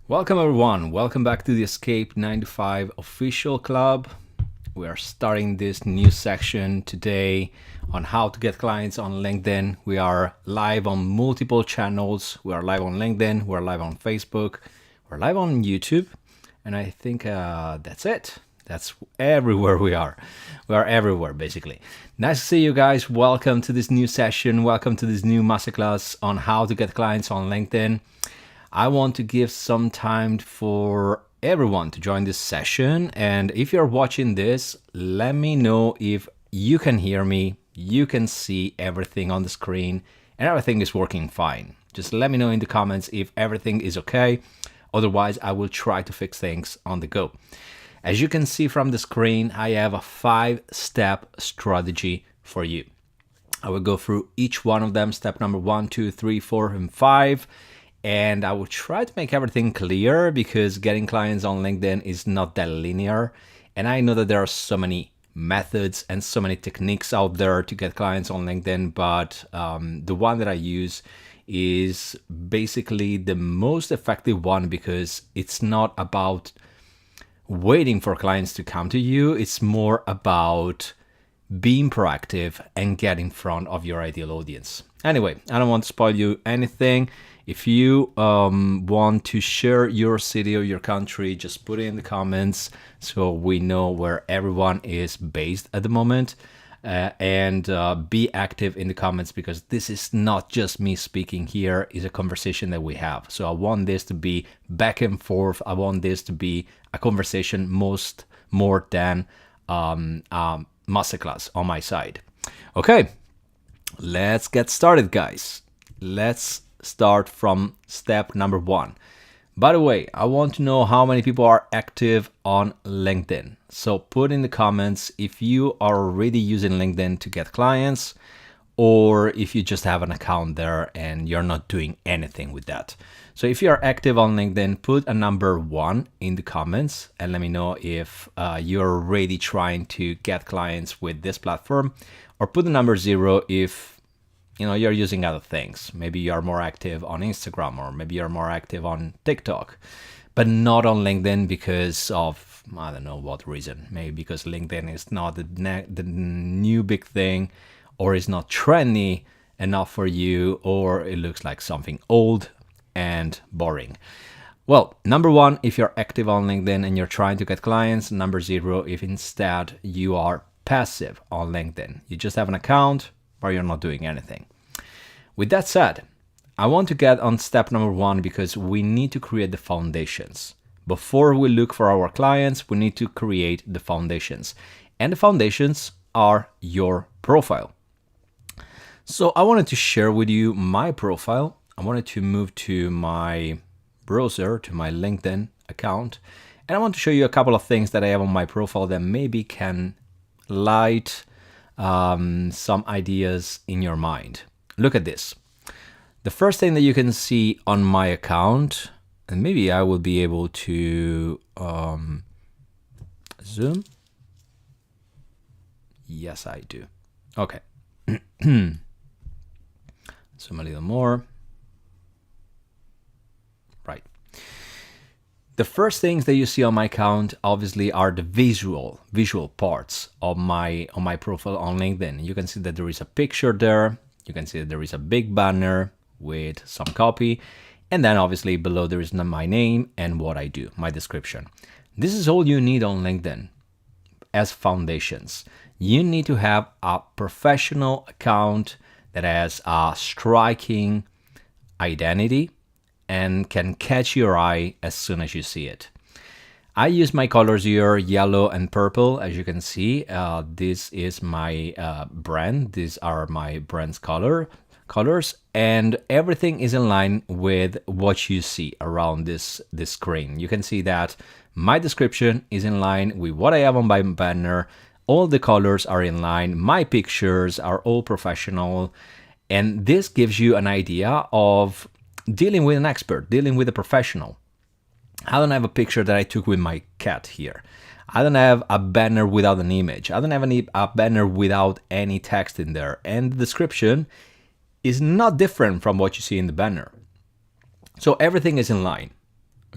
Welcome everyone, welcome back to the Escape 9 to 5 official club. We are starting this new section today on how to get clients on LinkedIn. We are live on multiple channels. We are live on LinkedIn, we're live on Facebook, we're live on YouTube, and I think that's it. That's everywhere we are. We are everywhere, basically. Nice to see you guys. Welcome to this new session. Welcome to this new masterclass on how to get clients on LinkedIn. I want to give some time for everyone to join this session. And if you're watching this, let me know if you can hear me, you can see everything on the screen, and everything is working fine. Just let me know in the comments if everything is okay. Otherwise, I will try to fix things on the go. As you can see from the screen, I have a 5-step strategy for you. I will go through each one of them, step number 1, 2, 3, 4, and 5. And I will try to make everything clear because getting clients on LinkedIn is not that linear. And I know that there are so many methods and so many techniques out there to get clients on LinkedIn, but the one that I use is basically the most effective one because it's not about waiting for clients to come to you. It's more about being proactive and get in front of your ideal audience. Anyway, I don't want to spoil you anything. If you want to share your city or your country, just put it in the comments so we know where everyone is based at the moment. And be active in the comments because this is not just me speaking here, it's a conversation that we have. So I want this to be back and forth. I want this to be a conversation more than masterclass on my side. Okay, let's get started, guys. Let's start from step number 1. By the way, I want to know how many people are active on LinkedIn. So put in the comments if you are already using LinkedIn to get clients or if you just have an account there and you're not doing anything with that. So if you are active on LinkedIn, put a number 1 in the comments and let me know if you're already trying to get clients with this platform, or put the number 0 if you're using other things. Maybe you're more active on Instagram or maybe you're more active on TikTok, but not on LinkedIn because of, I don't know what reason. Maybe because LinkedIn is not the new big thing, or is not trendy enough for you, or it looks like something old and boring. Well, number 1, if you're active on LinkedIn and you're trying to get clients. Number 0, if instead you are passive on LinkedIn. You just have an account, or you're not doing anything. With that said, I want to get on step number 1 because we need to create the foundations. Before we look for our clients, we need to create the foundations. And the foundations are your profile. So I wanted to share with you my profile. I wanted to move to my browser, to my LinkedIn account. And I want to show you a couple of things that I have on my profile that maybe can light some ideas in your mind. Look at this. The first thing that you can see on my account, and maybe I will be able to zoom. Yes, I do. Okay. Zoom a little more. Right. The first things that you see on my account obviously are the visual parts of my profile on LinkedIn. You can see that there is a picture there. You can see that there is a big banner with some copy. And then obviously below there is my name and what I do, my description. This is all you need on LinkedIn as foundations. You need to have a professional account that has a striking identity and can catch your eye as soon as you see it. I use my colors here, yellow and purple, as you can see. This is my brand. These are my brand's colors, and everything is in line with what you see around this screen. You can see that my description is in line with what I have on my banner. All the colors are in line. My pictures are all professional, and this gives you an idea of dealing with an expert, dealing with a professional. I don't have a picture that I took with my cat here. I don't have a banner without an image. I don't have a banner without any text in there. And the description is not different from what you see in the banner. So everything is in line.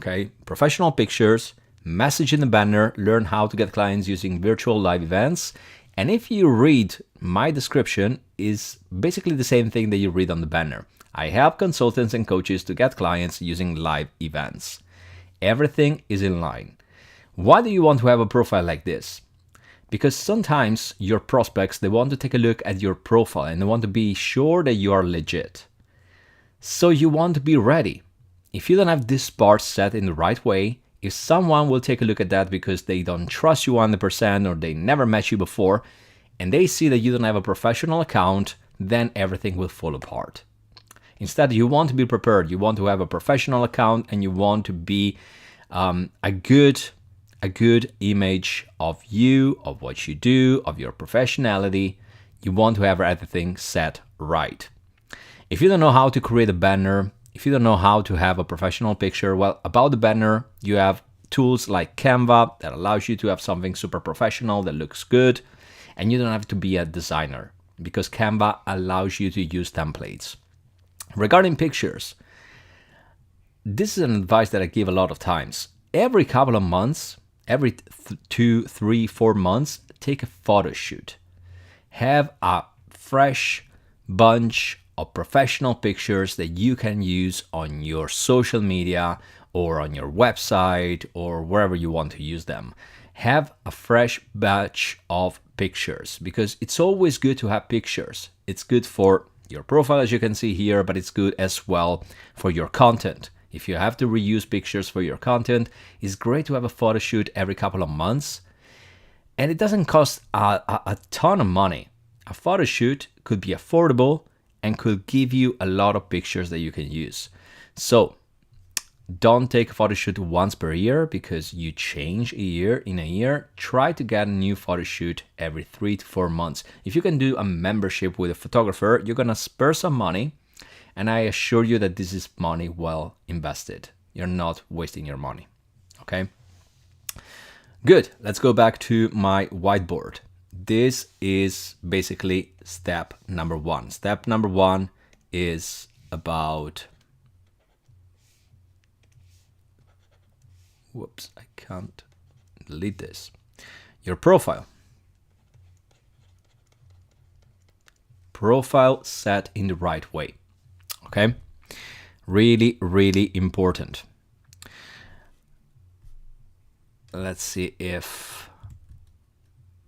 Okay, professional pictures, message in the banner, learn how to get clients using virtual live events. And if you read my description, is basically the same thing that you read on the banner. I help consultants and coaches to get clients using live events. Everything is in line. Why do you want to have a profile like this? Because sometimes your prospects, they want to take a look at your profile and they want to be sure that you are legit. So you want to be ready. If you don't have this part set in the right way, if someone will take a look at that because they don't trust you 100% or they never met you before, and they see that you don't have a professional account, then everything will fall apart. Instead, you want to be prepared. You want to have a professional account and you want to be a good image of you, of what you do, of your professionality. You want to have everything set right. If you don't know how to create a banner, if you don't know how to have a professional picture, well, about the banner, you have tools like Canva that allows you to have something super professional that looks good, and you don't have to be a designer because Canva allows you to use templates. Regarding pictures, this is an advice that I give a lot of times. Every couple of months, every 2, 3, 4 months, take a photo shoot. Have a fresh bunch of professional pictures that you can use on your social media or on your website or wherever you want to use them. Have a fresh batch of pictures because it's always good to have pictures. It's good for your profile, as you can see here, but it's good as well for your content. If you have to reuse pictures for your content, it's great to have a photo shoot every couple of months. And it doesn't cost a ton of money. A photo shoot could be affordable and could give you a lot of pictures that you can use. So don't take a photo shoot once per year because you change in a year. Try to get a new photo shoot every 3 to 4 months. If you can do a membership with a photographer, you're gonna spare some money. And I assure you that this is money well invested. You're not wasting your money, okay? Good, let's go back to my whiteboard. This is basically step number 1. Step number 1 is about, whoops, I can't delete this. Your profile. Profile set in the right way. Okay, really, really important. Let's see if,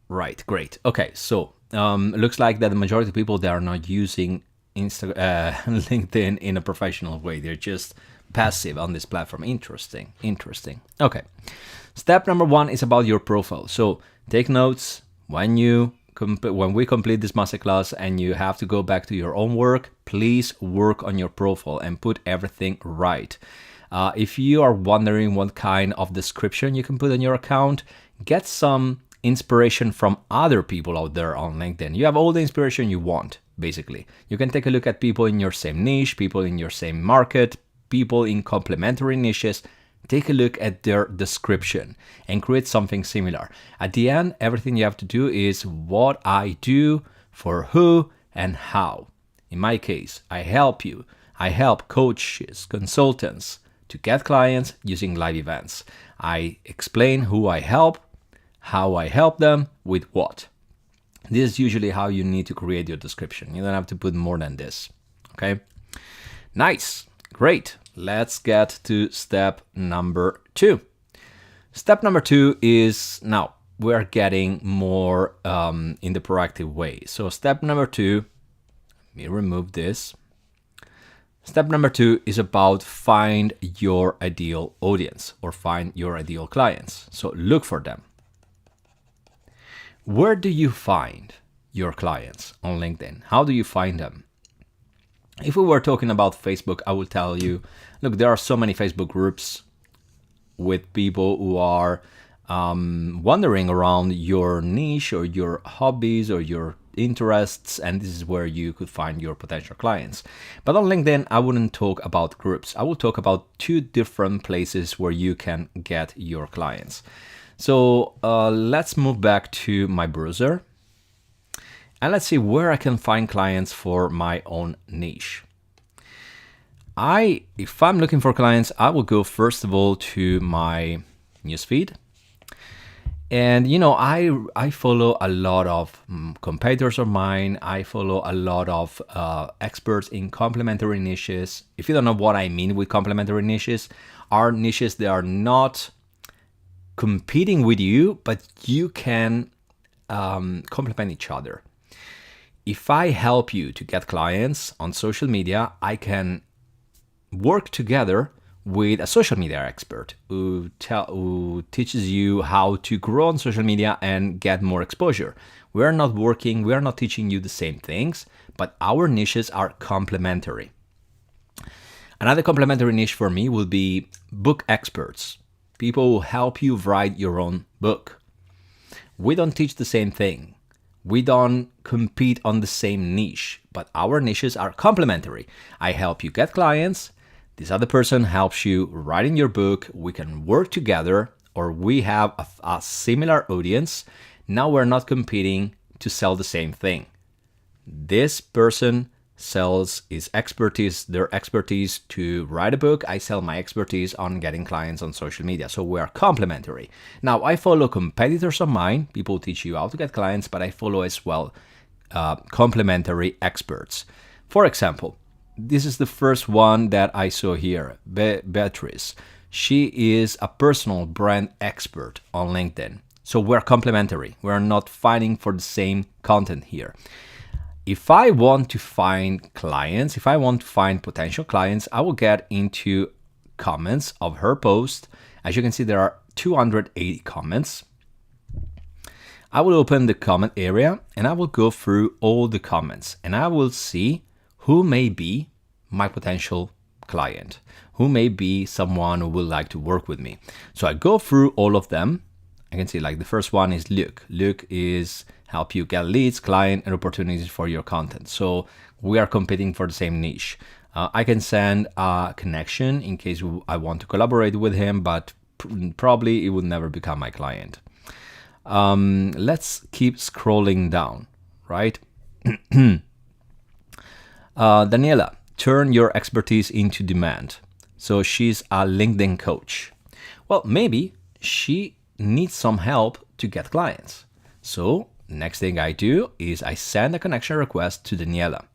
right, great. Okay, so it looks like that the majority of people, they are not using LinkedIn in a professional way. They're just passive on this platform. Interesting. Okay, step number 1 is about your profile. So take notes when we complete this masterclass and you have to go back to your own work. Please work on your profile and put everything right. If you are wondering what kind of description you can put on your account, get some inspiration from other people out there on LinkedIn. You have all the inspiration you want, basically. You can take a look at people in your same niche, people in your same market, people in complementary niches. Take a look at their description and create something similar. At the end, everything you have to do is what I do, for who, and how. In my case, I help coaches, consultants to get clients using live events. I explain who I help, how I help them, with what. This is usually how you need to create your description. You don't have to put more than this, okay? Nice, great. Let's get to step number 2. Step number 2 is, now we're getting more in the proactive way. So step number 2, let me remove this. Step number 2 is about find your ideal audience or find your ideal clients. So look for them. Where do you find your clients on LinkedIn? How do you find them? If we were talking about Facebook, I will tell you, look, there are so many Facebook groups with people who are wandering around your niche or your hobbies or your interests, and this is where you could find your potential clients. But on LinkedIn, I wouldn't talk about groups. I will talk about 2 different places where you can get your clients. So let's move back to my browser. And let's see where I can find clients for my own niche. If I'm looking for clients, I will go first of all to my newsfeed. And I follow a lot of competitors of mine. I follow a lot of experts in complementary niches. If you don't know what I mean with complementary niches, are niches that are not competing with you, but you can complement each other. If I help you to get clients on social media, I can work together with a social media expert who teaches you how to grow on social media and get more exposure. We are not teaching you the same things, but our niches are complementary. Another complementary niche for me will be book experts. People who help you write your own book. We don't teach the same thing. We don't compete on the same niche, but our niches are complementary. I help you get clients. This other person helps you writing your book. We can work together, or we have a similar audience. Now we're not competing to sell the same thing. This person sells their expertise to write a book. I sell my expertise on getting clients on social media. So we are complementary. Now I follow competitors of mine. People teach you how to get clients, but I follow as well complementary experts. For example, this is the first one that I saw here, Beatrice. She is a personal brand expert on LinkedIn. So we're complementary. We're not fighting for the same content here. If I want to find clients, if I want to find potential clients, I will get into comments of her post. As you can see, there are 280 comments. I will open the comment area and I will go through all the comments and I will see who may be my potential client, who may be someone who would like to work with me. So I go through all of them. I can see like the first one is Luke. Luke is help you get leads, client, and opportunities for your content. So we are competing for the same niche. I can send a connection in case I want to collaborate with him, but probably it will never become my client. Let's keep scrolling down, right? Daniela, turn your expertise into demand. So she's a LinkedIn coach. Well, maybe she needs some help to get clients. So next thing I do is I send a connection request to Daniela.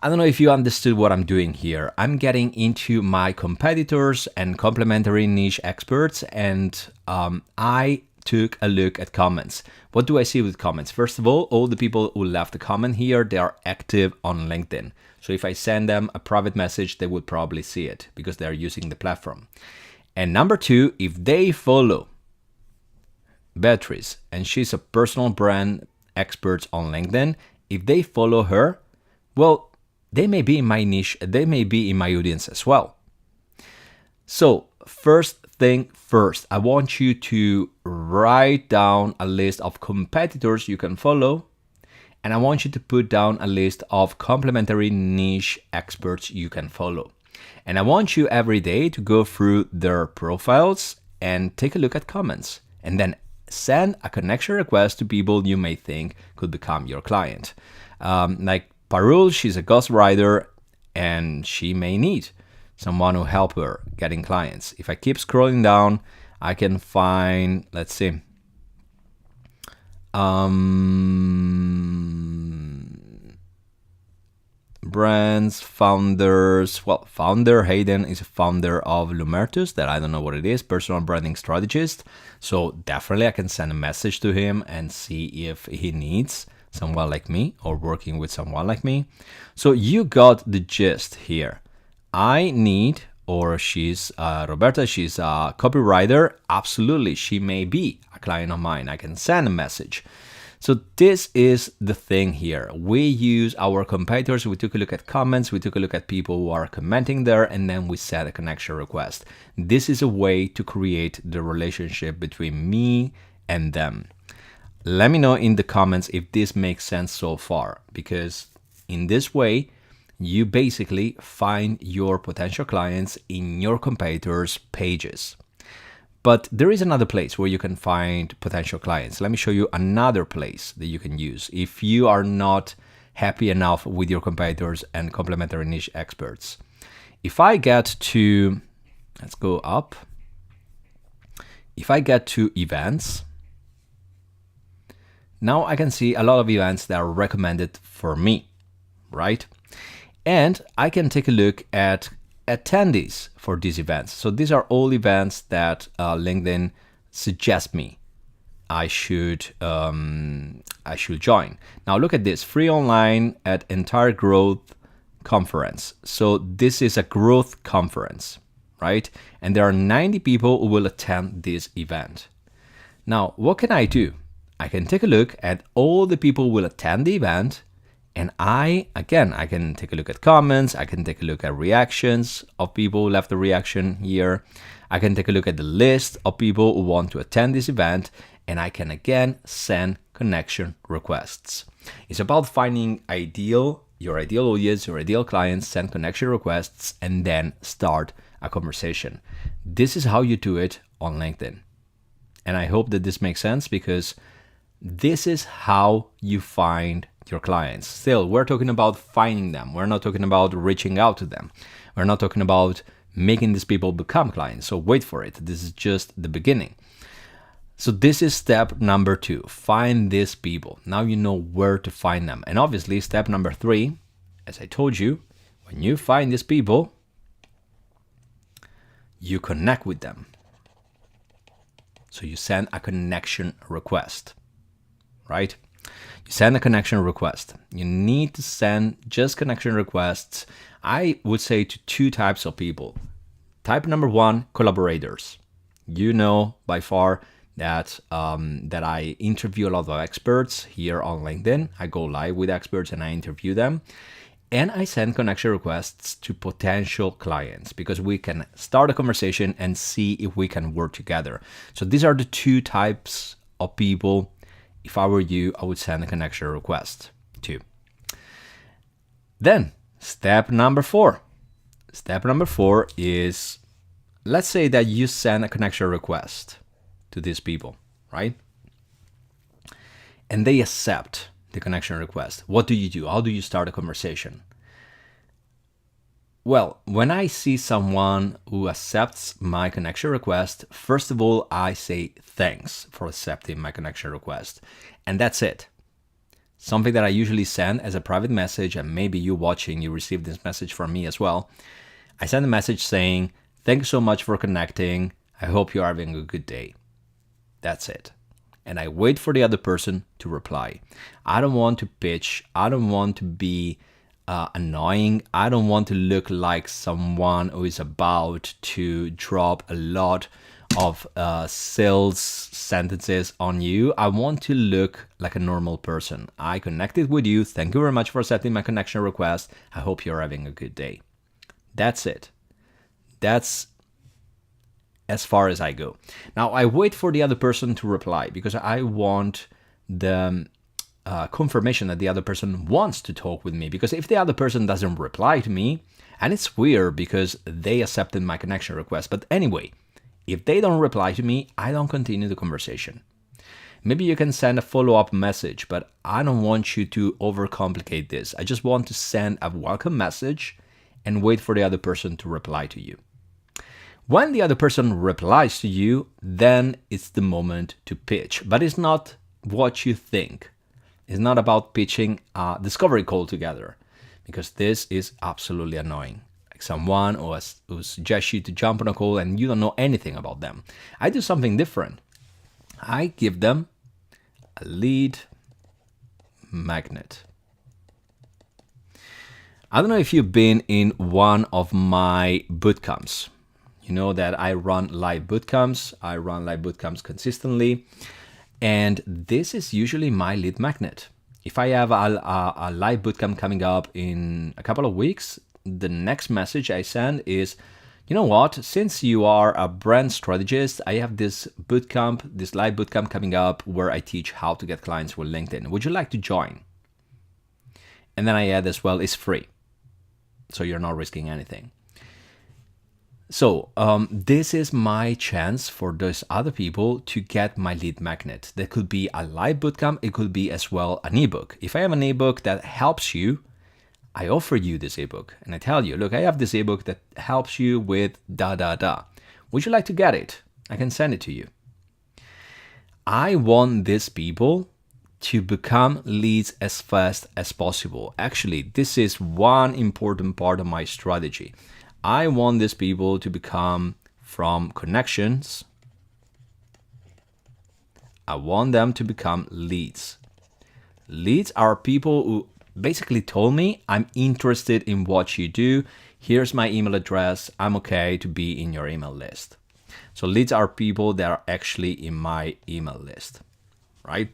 I don't know if you understood what I'm doing here. I'm getting into my competitors and complementary niche experts, and I took a look at comments. What do I see with comments? First of all the people who left a comment here, they are active on LinkedIn. So if I send them a private message, they would probably see it because they're using the platform. And number two, if they follow Beatrice, and she's a personal brand expert on LinkedIn, if they follow her, well, they may be in my niche, they may be in my audience as well. So first thing first, I want you to write down a list of competitors you can follow, and I want you to put down a list of complementary niche experts you can follow. And I want you every day to go through their profiles and take a look at comments, and then send a connection request to people you may think could become your client. Like Parul, she's a ghostwriter and she may need someone who help her getting clients. If I keep scrolling down, I can find, let's see, brands, founders. Well, founder Hayden is a founder of Lumertus, that I don't know what it is, personal branding strategist. So definitely I can send a message to him and see if he needs someone like me or working with someone like me. So you got the gist here. I need, or she's Roberta, she's a copywriter. Absolutely, she may be a client of mine. I can send a message. So this is the thing here. We use our competitors. We took a look at comments. We took a look at people who are commenting there, and then we set a connection request. This is a way to create the relationship between me and them. Let me know in the comments if this makes sense so far, because in this way, you basically find your potential clients in your competitors' pages. But there is another place where you can find potential clients. Let me show you another place that you can use. If you are not happy enough with your competitors and complementary niche experts. If I get to, let's go up. If I get to events, now I can see a lot of events that are recommended for me, right? And I can take a look at attendees for these events. So these are all events that LinkedIn suggests me I should join. Now look at this, free online at Entire Growth Conference. So this is a growth conference, right? And there are 90 people who will attend this event. Now, what can I do? I can take a look at all the people who will attend the event, and I can take a look at comments, I can take a look at reactions of people who left a reaction here, I can take a look at the list of people who want to attend this event, and I can again send connection requests. It's about finding your ideal audience, your ideal clients, send connection requests, and then start a conversation. This is how you do it on LinkedIn. And I hope that this makes sense, because this is how you find your clients. Still, we're talking about finding them. We're not talking about reaching out to them. We're not talking about making these people become clients. So wait for it. This is just the beginning. So this is step number 2. Find these people. Now you know where to find them. And obviously, step number 3, as I told you, when you find these people, you connect with them. So you send a connection request, right? You send a connection request. You need to send just connection requests, I would say, to 2 types of people. Type number 1, collaborators. You know by far that I interview a lot of experts here on LinkedIn. I go live with experts and I interview them. And I send connection requests to potential clients, because we can start a conversation and see if we can work together. So these are the 2 types of people. If I were you, I would send a connection request to. Then step number 4. Step number 4 is, let's say that you send a connection request to these people, right? And they accept the connection request. What do you do? How do you start a conversation? Well, when I see someone who accepts my connection request, first of all, I say thanks for accepting my connection request. And that's it. Something that I usually send as a private message, and maybe you watching, you received this message from me as well. I send a message saying, thanks so much for connecting. I hope you're having a good day. That's it. And I wait for the other person to reply. I don't want to pitch. I don't want to be annoying. I don't want to look like someone who is about to drop a lot of sales sentences on you. I want to look like a normal person. I connected with you. Thank you very much for accepting my connection request. I hope you're having a good day. That's it. That's as far as I go. Now I wait for the other person to reply, because I want the confirmation that the other person wants to talk with me. Because if the other person doesn't reply to me, and it's weird because they accepted my connection request, but anyway, if they don't reply to me, I don't continue the conversation. Maybe you can send a follow-up message, but I don't want you to overcomplicate this. I just want to send a welcome message and wait for the other person to reply to you. When the other person replies to you, then it's the moment to pitch. But it's not what you think. It's not about pitching a discovery call together, because this is absolutely annoying. Like someone who suggests you to jump on a call and you don't know anything about them. I do something different. I give them a lead magnet. I don't know if you've been in one of my bootcamps. You know that I run live bootcamps. I run live bootcamps consistently. And this is usually my lead magnet. If I have a live bootcamp coming up in a couple of weeks, the next message I send is, you know what, since you are a brand strategist, I have this bootcamp, this live bootcamp coming up where I teach how to get clients with LinkedIn. Would you like to join? And then I add as well, it's free. So you're not risking anything. So this is my chance for those other people to get my lead magnet. That could be a live bootcamp. It could be as well an ebook. If I have an ebook that helps you, I offer you this ebook and I tell you, look, I have this ebook that helps you with da da da. Would you like to get it? I can send it to you. I want these people to become leads as fast as possible. Actually, this is one important part of my strategy. I want these people to become from connections. I want them to become leads. Leads are people who basically told me, I'm interested in what you do. Here's my email address. I'm okay to be in your email list. So leads are people that are actually in my email list, right?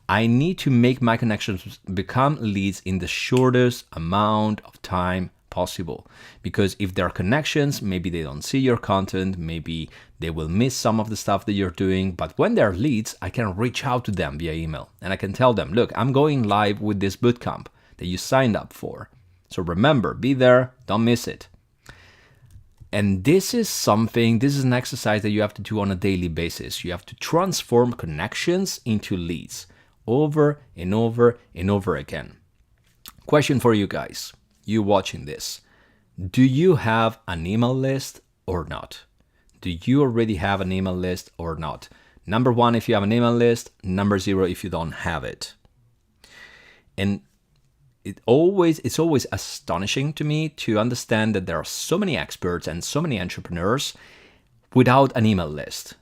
I need to make my connections become leads in the shortest amount of time possible. Because if there are connections, maybe they don't see your content, maybe they will miss some of the stuff that you're doing. But when they're leads, I can reach out to them via email and I can tell them, look, I'm going live with this bootcamp that you signed up for. So remember, be there, don't miss it. And this is an exercise that you have to do on a daily basis. You have to transform connections into leads over and over and over again. Question for you guys, you watching this. Do you have an email list or not? Do you already have an email list or not? Number 1, if you have an email list. Number 0, if you don't have it. And it's always astonishing to me to understand that there are so many experts and so many entrepreneurs without an email list.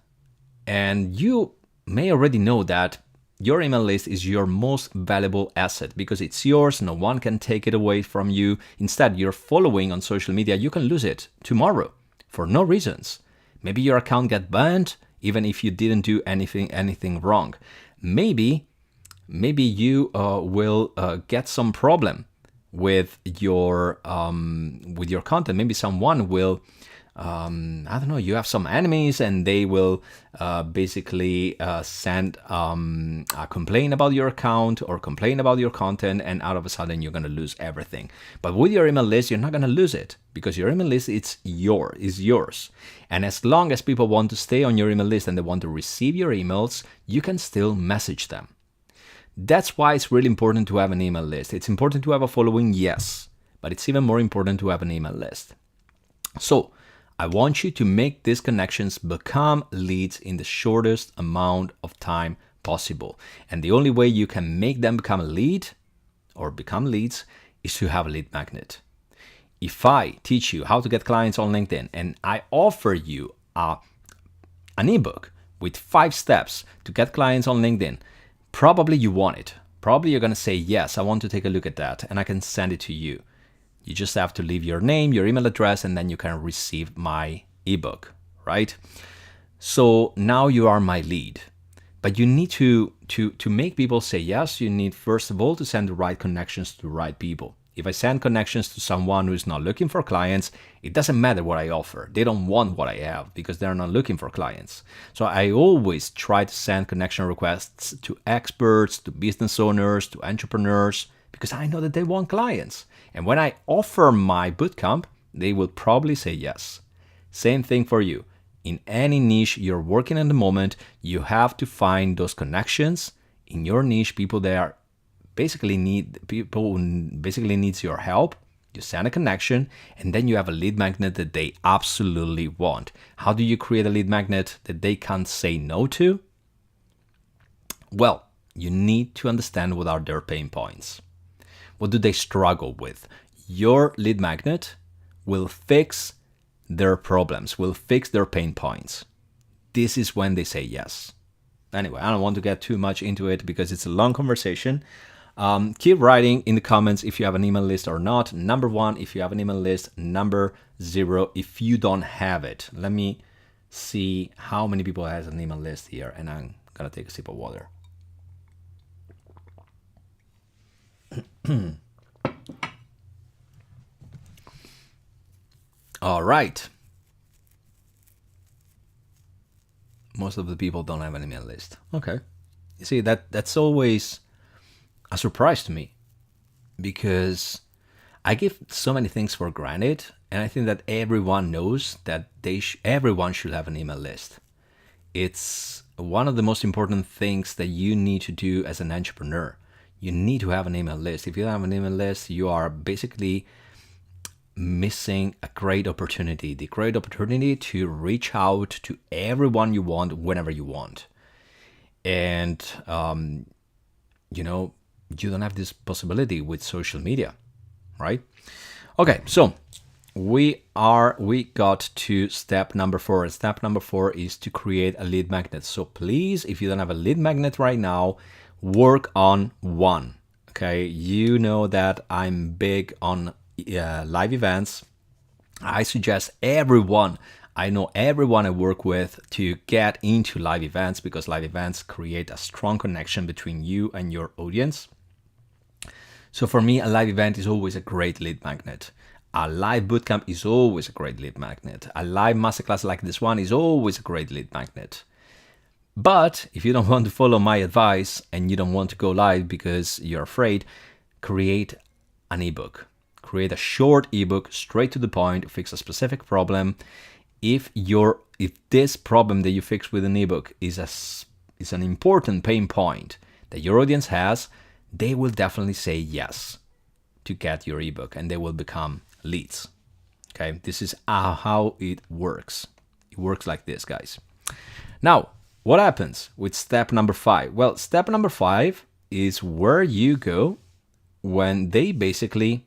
And you may already know that your email list is your most valuable asset because it's yours. No one can take it away from you. Instead, you're following on social media. You can lose it tomorrow for no reasons. Maybe your account got banned even if you didn't do anything wrong. Maybe you will get some problem with your content. Maybe someone will, I don't know, you have some enemies and they will basically send a complaint about your account or complain about your content, and out of a sudden you're going to lose everything. But with your email list, you're not going to lose it because your email list is yours. And as long as people want to stay on your email list and they want to receive your emails, you can still message them. That's why it's really important to have an email list. It's important to have a following, yes, but it's even more important to have an email list. So I want you to make these connections become leads in the shortest amount of time possible. And the only way you can make them become a lead or become leads is to have a lead magnet. If I teach you how to get clients on LinkedIn and I offer you an ebook with 5 steps to get clients on LinkedIn, probably you want it. Probably you're going to say, yes, I want to take a look at that, and I can send it to you. You just have to leave your name, your email address, and then you can receive my ebook, right? So now you are my lead. But you need to make people say yes, you need first of all to send the right connections to the right people. If I send connections to someone who is not looking for clients, it doesn't matter what I offer. They don't want what I have because they're not looking for clients. So I always try to send connection requests to experts, to business owners, to entrepreneurs, because I know that they want clients. And when I offer my bootcamp, they will probably say yes. Same thing for you. In any niche you're working at the moment, you have to find those connections in your niche, people that basically needs your help. You send a connection and then you have a lead magnet that they absolutely want. How do you create a lead magnet that they can't say no to? Well, you need to understand what are their pain points. What do they struggle with? Your lead magnet will fix their problems, will fix their pain points. This is when they say yes. Anyway, I don't want to get too much into it because it's a long conversation. Keep writing in the comments if you have an email list or not. Number 1, if you have an email list. Number 0, if you don't have it. Let me see how many people has an email list here, and I'm gonna take a sip of water. All right. Most of the people don't have an email list. Okay. You see, that's always a surprise to me because I give so many things for granted, and I think that everyone knows that everyone should have an email list. It's one of the most important things that you need to do as an entrepreneur. You need to have an email list. If you don't have an email list, you are basically missing a great opportunity, the great opportunity to reach out to everyone you want whenever you want. And, you don't have this possibility with social media, right? Okay, so we got to step number 4. And step number 4 is to create a lead magnet. So please, if you don't have a lead magnet right now, work on one. Okay, you know that I'm big on live events. I suggest everyone I work with to get into live events, because live events create a strong connection between you and your audience. So for me, a live event is always a great lead magnet. A live bootcamp is always a great lead magnet. A live masterclass like this one is always a great lead magnet. But if you don't want to follow my advice and you don't want to go live because you're afraid, create an ebook. Create a short ebook, straight to the point, fix a specific problem. If this problem that you fix with an ebook is an important pain point that your audience has, they will definitely say yes to get your ebook, and they will become leads. Okay, this is how it works. It works like this, guys. Now, what happens with step number 5? Well, step number 5 is where you go when they basically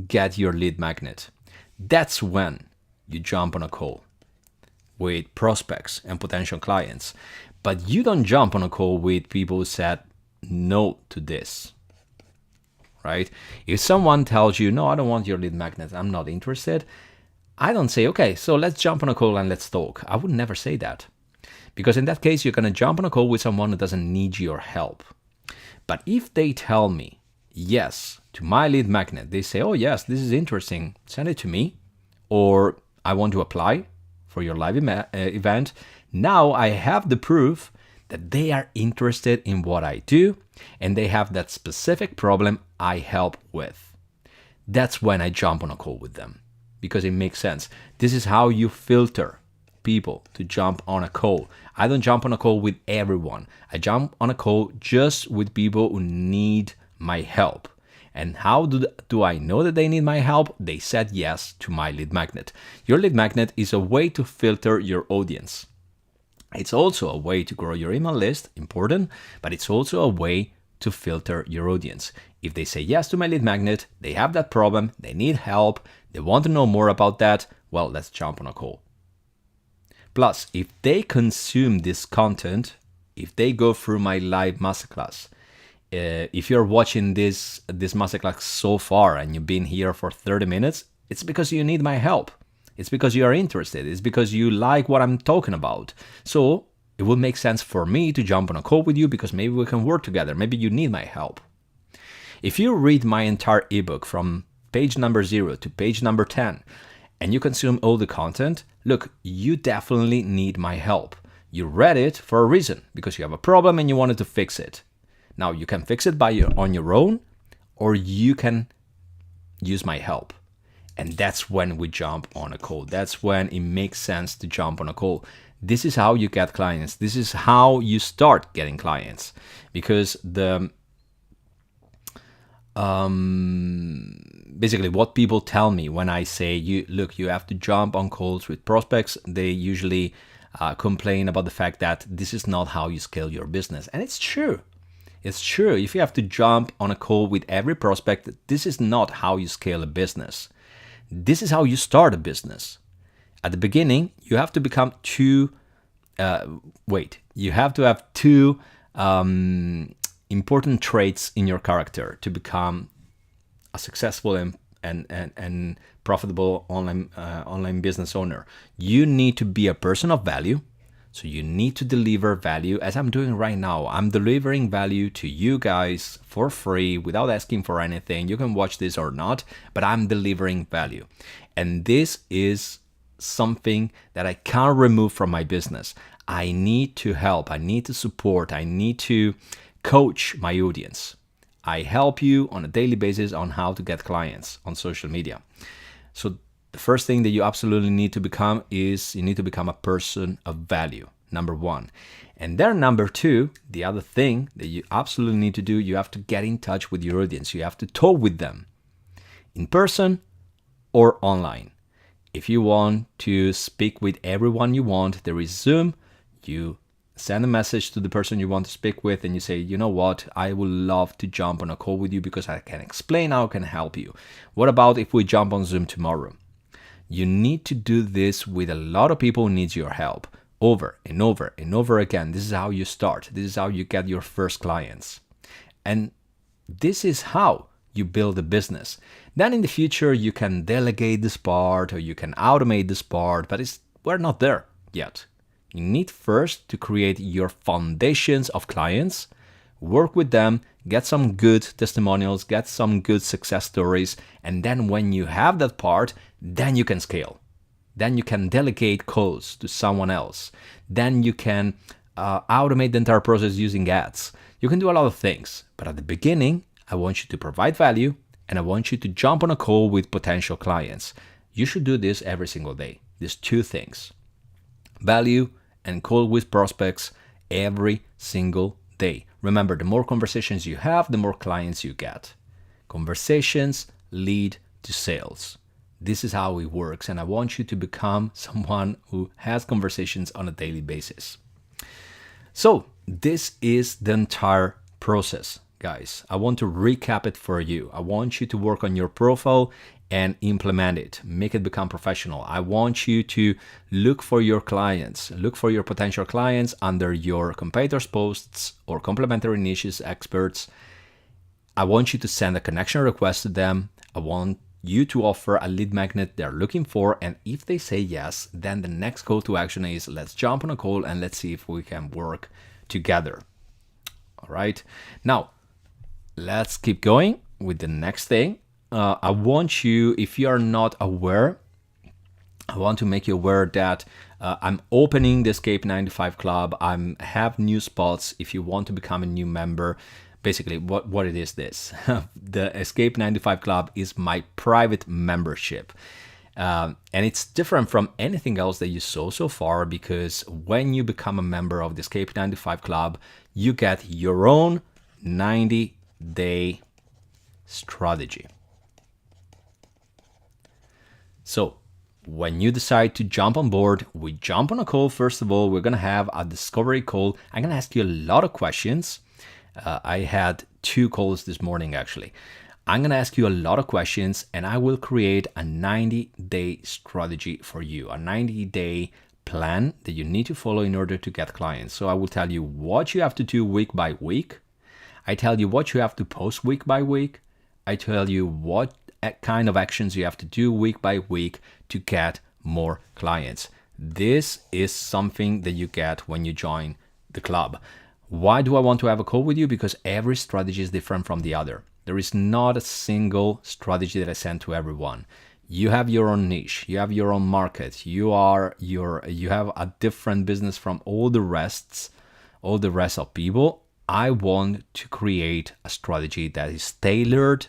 get your lead magnet. That's when you jump on a call with prospects and potential clients. But you don't jump on a call with people who said no to this, right? If someone tells you, no, I don't want your lead magnet, I'm not interested, I don't say, okay, so let's jump on a call and let's talk. I would never say that. Because in that case, you're going to jump on a call with someone who doesn't need your help. But if they tell me yes to my lead magnet, they say, oh yes, this is interesting, send it to me, or I want to apply for your live event, now I have the proof that they are interested in what I do and they have that specific problem I help with. That's when I jump on a call with them, because it makes sense. This is how you filter people to jump on a call. I don't jump on a call with everyone. I jump on a call just with people who need my help. And how do I know that they need my help? They said yes to my lead magnet. Your lead magnet is a way to filter your audience. It's also a way to grow your email list, important, but it's also a way to filter your audience. If they say yes to my lead magnet, they have that problem, they need help, they want to know more about that, well, let's jump on a call. Plus, if they consume this content, if they go through my live masterclass, if you're watching this masterclass so far and you've been here for 30 minutes, it's because you need my help. It's because you are interested. It's because you like what I'm talking about. So it would make sense for me to jump on a call with you, because maybe we can work together. Maybe you need my help. If you read my entire ebook from page number 0 to page number 10, and you consume all the content, look, you definitely need my help. You read it for a reason, because you have a problem and you wanted to fix it. Now, you can fix it on your own, or you can use my help. And that's when we jump on a call. That's when it makes sense to jump on a call. This is how you get clients. This is how you start getting clients. Because basically what people tell me when I say, you have to jump on calls with prospects, they usually complain about the fact that this is not how you scale your business. And it's true. It's true. If you have to jump on a call with every prospect, this is not how you scale a business. This is how you start a business. At the beginning, you have to become you have to have two important traits in your character to become a successful and profitable online business owner. You need to be a person of value. So you need to deliver value, as I'm doing right now. I'm delivering value to you guys for free without asking for anything. You can watch this or not, but I'm delivering value. And this is something that I can't remove from my business. I need to help. I need to support. I need to coach my audience. I help you on a daily basis on how to get clients on social media. So the first thing that you absolutely need to become is you need to become a person of value, number one. And then number two, the other thing that you absolutely need to do, you have to get in touch with your audience. You have to talk with them in person or online. If you want to speak with everyone you want, there is Zoom. You send a message to the person you want to speak with and you say, you know what, I would love to jump on a call with you because I can explain how I can help you. What about if we jump on Zoom tomorrow? You need to do this with a lot of people who need your help over and over and over again. This is how you start. This is how you get your first clients. And this is how you build a business. Then in the future, you can delegate this part or you can automate this part, but we're not there yet. You need first to create your foundations of clients, work with them, get some good testimonials, get some good success stories, and then when you have that part, then you can scale. Then you can delegate calls to someone else. Then you can automate the entire process using ads. You can do a lot of things, but at the beginning, I want you to provide value and I want you to jump on a call with potential clients. You should do this every single day. These two things, value and call with prospects every single day. Remember, the more conversations you have, the more clients you get. Conversations lead to sales. This is how it works, and I want you to become someone who has conversations on a daily basis. So this is the entire process, guys. I want to recap it for you. I want you to work on your profile and implement it, make it become professional. I want you to look for your clients, look for your potential clients under your competitors' posts or complementary niches experts. I want you to send a connection request to them. I want you to offer a lead magnet they're looking for, and if they say yes, then the next call to action is let's jump on a call and let's see if we can work together. All right, now let's keep going with the next thing. I want you, if you are not aware, I want to make you aware that I'm opening the Escape 9 to 5 Club. I have new spots if you want to become a new member. Basically, what it is this. The Escape 9 to 5 Club is my private membership. And it's different from anything else that you saw so far, because when you become a member of the Escape 9 to 5 Club, you get your own 90-day strategy. So when you decide to jump on board, we jump on a call. First of all, we're going to have a discovery call. I'm going to ask you a lot of questions. I had 2 calls this morning, actually. I'm going to ask you a lot of questions, and I will create a 90-day strategy for you, a 90-day plan that you need to follow in order to get clients. So I will tell you what you have to do week by week. I tell you what you have to post week by week. I tell you what kind of actions you have to do week by week to get more clients. This is something that you get when you join the club. Why do I want to have a call with you? Because every strategy is different from the other. There is not a single strategy that I send to everyone. You have your own niche, you have your own market, you have a different business from all the rest of people. I want to create a strategy that is tailored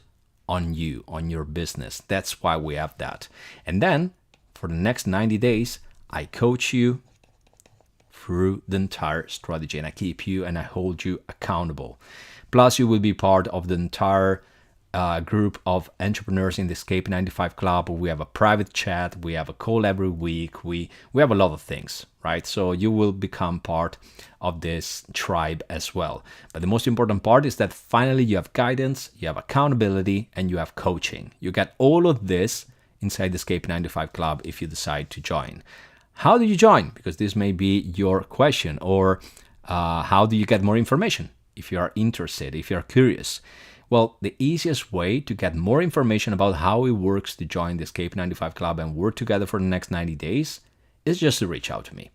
on you, on your business. That's why we have that. And then for the next 90 days, I coach you through the entire strategy, and I keep you and I hold you accountable. Plus, you will be part of the entire group of entrepreneurs in the Escape 9 to 5 Club. We have a private chat, we have a call every week, we have a lot of things, right? So you will become part of this tribe as well. But the most important part is that finally you have guidance, you have accountability, and you have coaching. You get all of this inside the Escape 9 to 5 Club if you decide to join. How do you join? Because this may be your question. Or how do you get more information if you are interested, if you are curious? Well, the easiest way to get more information about how it works to join the Escape 9 to 5 Club and work together for the next 90 days is just to reach out to me.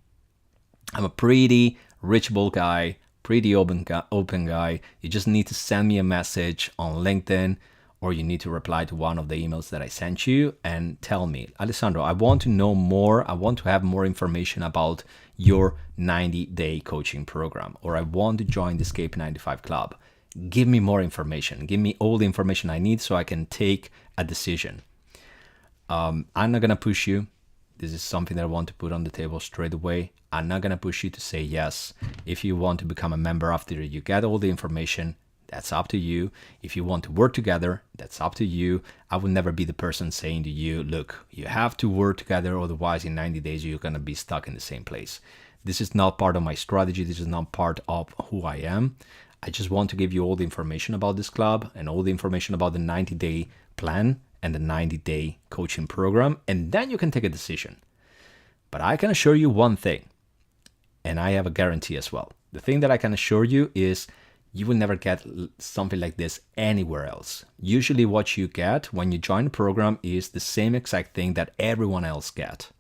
I'm a pretty reachable guy, pretty open guy. You just need to send me a message on LinkedIn, or you need to reply to one of the emails that I sent you and tell me, Alessandro, I want to know more. I want to have more information about your 90-day coaching program, or I want to join the Escape 9 to 5 Club. give me more information. Give me all the information I need so I can take a decision. I'm not going to push you. This is something that I want to put on the table straight away. I'm not going to push you to say yes. If you want to become a member after you get all the information, that's up to you. If you want to work together, that's up to you. I would never be the person saying to you, look, you have to work together, otherwise in 90 days you're going to be stuck in the same place. This is not part of my strategy. This is not part of who I am. I just want to give you all the information about this club and all the information about the 90-day plan and the 90-day coaching program, and then you can take a decision. But I can assure you one thing, and I have a guarantee as well. The thing that I can assure you is you will never get something like this anywhere else. Usually what you get when you join the program is the same exact thing that everyone else gets.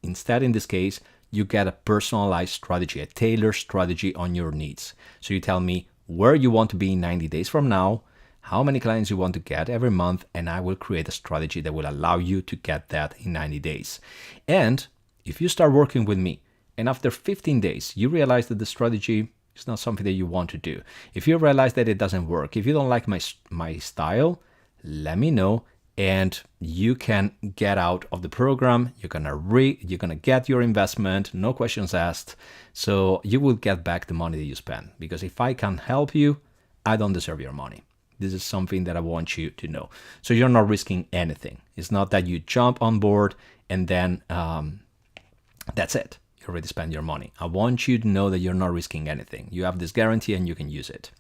Instead, in this case, you get a personalized strategy, a tailored strategy on your needs. So you tell me where you want to be in 90 days from now, how many clients you want to get every month, and I will create a strategy that will allow you to get that in 90 days. And if you start working with me, and after 15 days, you realize that the strategy is not something that you want to do. If you realize that it doesn't work, if you don't like my style, let me know, and you can get out of the program. You're gonna get your investment, no questions asked. So you will get back the money that you spend. Because if I can't help you, I don't deserve your money. This is something that I want you to know. So you're not risking anything. It's not that you jump on board and then that's it. You already spent your money. I want you to know that you're not risking anything. You have this guarantee and you can use it.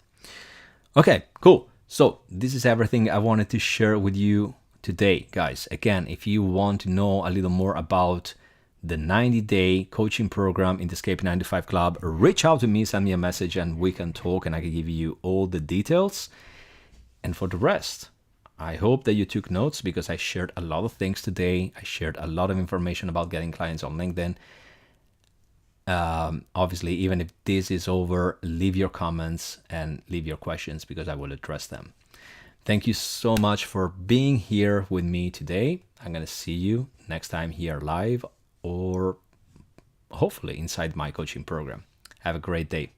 Okay, cool. So this is everything I wanted to share with you today, guys. Again, if you want to know a little more about the 90-day coaching program in the Escape 95 Club, reach out to me, send me a message, and we can talk and I can give you all the details. And for the rest, I hope that you took notes because I shared a lot of things today. I shared a lot of information about getting clients on LinkedIn. Obviously, even if this is over, leave your comments and leave your questions because I will address them. Thank you so much for being here with me today. I'm going to see you next time here live or hopefully inside my coaching program. Have a great day.